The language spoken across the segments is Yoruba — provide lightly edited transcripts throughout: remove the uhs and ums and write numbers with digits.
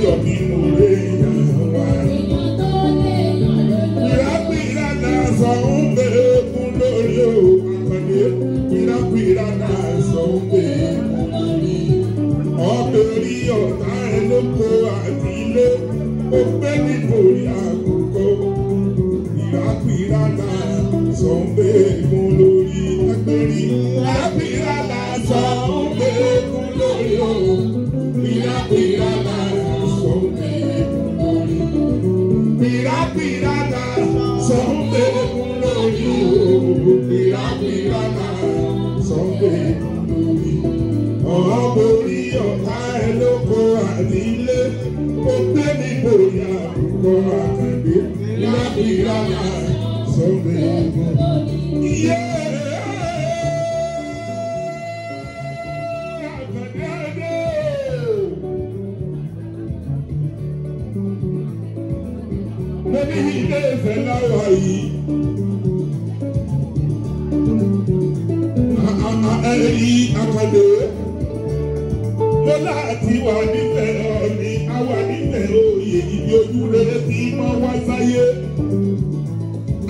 yọ bí mo lè yàn wá. Pìràpìrà náà sọ ń bèrè fún lórí o àkàndé. Pìràpìrà náà sọ ń bèrè fún lórí. Ọ̀bẹ̀rì ọ̀tá ẹ̀ ló kó àti ilé. Ó gbé nítorí àkókò. Pìràpìrà náà sọ ń bèrè fún lórí. Pìràpìrà náà sọ ń bèrè fún lórí o. Pìràpìrà náà sọ ń bèrè fún lórí. Pìràpìrà náà sọ ń bèrè fún lórí o. Pìràpìrà náà sọ ń bèrè fún lórí. Ọ̀bẹ̀rì ọ̀tá ẹ̀ ló kó àti ilé. Ó gbé nítorí àkókò àkàndé. Pìràpìrà náà sọ ń bèrè fún lórí. Mo ní ilé ìfẹ́ láwà yìí. Ẹ̀rí àkàndé. Mo láti wà nífẹ̀ẹ́ ọ̀ní, àwà nífẹ̀ẹ́ òye ibi ojú rere tí mọ́ wá sáyé.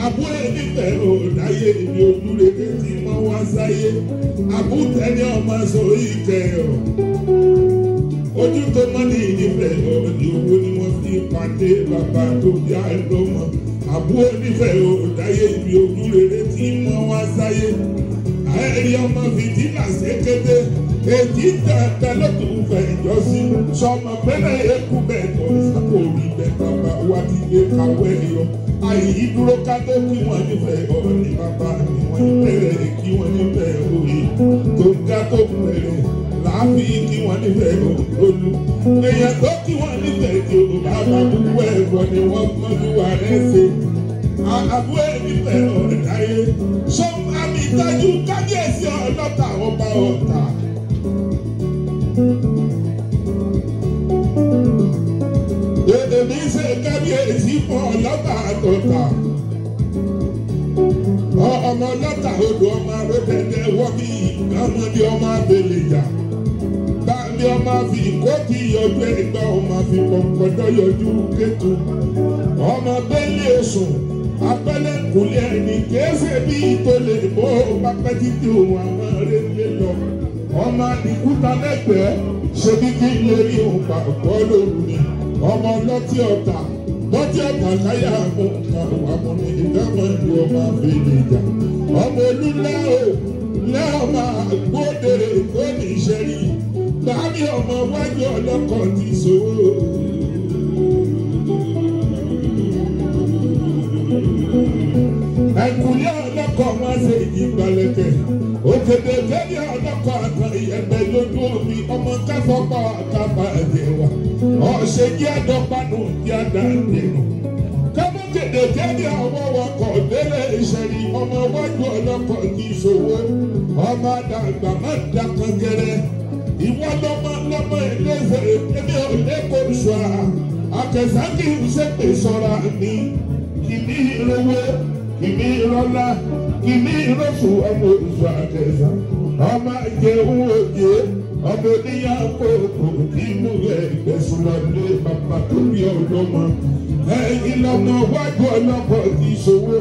Àbúrò nífẹ̀ẹ́ òdáyé ibi ojú rere tí mọ́ wá sáyé. Àbútẹ́ni ọmọ sórí ìkẹyọ̀. Ojú tó mọ́ ní ìnífẹ̀ẹ́ ọ̀ní owó ni wọ́n fi pàdé bàbá tó bí àìlọ́mọ. Àbúrò nífẹ̀ẹ́ òdáyé ibi ojú rere tí mọ́ wá sáyé. Ẹ̀rí ọmọ fìdílà ṣékété. Èjì tẹ̀tẹ̀ ló tún fẹ̀ ìjọsí. Sọmọ pẹ́lẹ́ ekú bẹ́ẹ̀ tó sábò rí bẹ́ẹ̀ bàbá wa ti gbé kàwé yọ. Àyè dúró ká tó kí wọ́n nífẹ̀ẹ́ ọ̀ní bàbá ni wọ́n bẹ̀rẹ̀ kí wọ́n nífẹ̀ẹ́ òye. Tó ń ká tó bẹ̀rẹ̀ láàbí kí wọ́n nífẹ̀ẹ́ òlú. Èèyàn tó kí wọ́n nífẹ̀ẹ́ tí o bàbá púpọ̀ ẹ̀fọ́ ni wọ́n mọ́jú wa rẹ̀ ṣe. Àbúrò nífẹ̀ẹ́ ọ̀dáyé. Sọ àmì ìtajú kábíyèsí ọlọ́ta ọba ọ̀tà. Èmi ṣe kábíyèsí fún ọlọ́ta àtọ̀tà. Ọmọ ọlọ́ta odò ọmọ arúgbẹ́dẹ́ wọ́n bí ọmọdé ọmọ abẹ́lẹ̀jà. Báàmì ọmọ fi kóòtù yọjú ẹgbẹ́ ọmọ fi pọ̀npọ̀dọ̀ yọjú kétu. Ọmọ bẹ́lẹ̀ sùn abẹ́lẹ̀ kùlẹ̀ ẹni kéésì bí tó lè bó pápẹ́ títí òun àwọn arẹ́lẹ̀ lọ. Ọmọ ìkúta lẹ́gbẹ̀ẹ́ ṣe bí kí n lè rí òun pàpọ̀ lóru ni. Ọmọ lọ́tí ọ̀tà láyà mú nǹkan wà mú ní ìdámọ̀ ìlú ọmọ àfẹ́lẹ́jà. Ọmọ olúlá o lẹ́ọ̀mà gbódèrè tó ní ìṣẹ́rí. Báàmì ọmọ wájú ọlọ́kọ̀ ti sòwò. Ẹ̀kúlẹ̀ ọlọ́kọ̀ wọn ṣe ìgbàlẹ̀kẹ̀. Òkèdè tẹ́lẹ̀ ọlọ́kọ̀ àtàn ìyẹ̀bẹ̀ lójú omi. Ọmọ káfọ́pọ̀ àkàbà ẹ̀jẹ̀ wa. Ọ̀ṣẹ̀ jẹ́ àdọ́gbanù jẹ́ àdàdẹ̀nù. Kámọ́kèdè tẹ́lẹ̀ ọwọ́ wakọ̀ délé ìṣẹ̀rí. Ọmọ wájú ọlọ́kọ̀ ti ṣòwò. Ọmọ àdàgbà má da kankẹrẹ. Ìwọ lọ́mọ ẹlẹ́sẹ̀ ẹni ò lẹ́kọ̀ọ́ ṣọ́ a. Àkẹsà kì í ṣépè sọ́ra ni. Kìmí ìrọwé, kìmí ìrọlá, kìmí ìrọsùn ọmọ òṣù àkẹsà. Ọmọ ìjẹun òjé, ọmọ oníyàwó kò tí mú ẹgbẹ̀sùn lọ́lé bàbá tó bí ọlọ́mọ. Ẹ̀yin lọ́mọ wájú ọlọ́kọ̀ ti ṣòwò.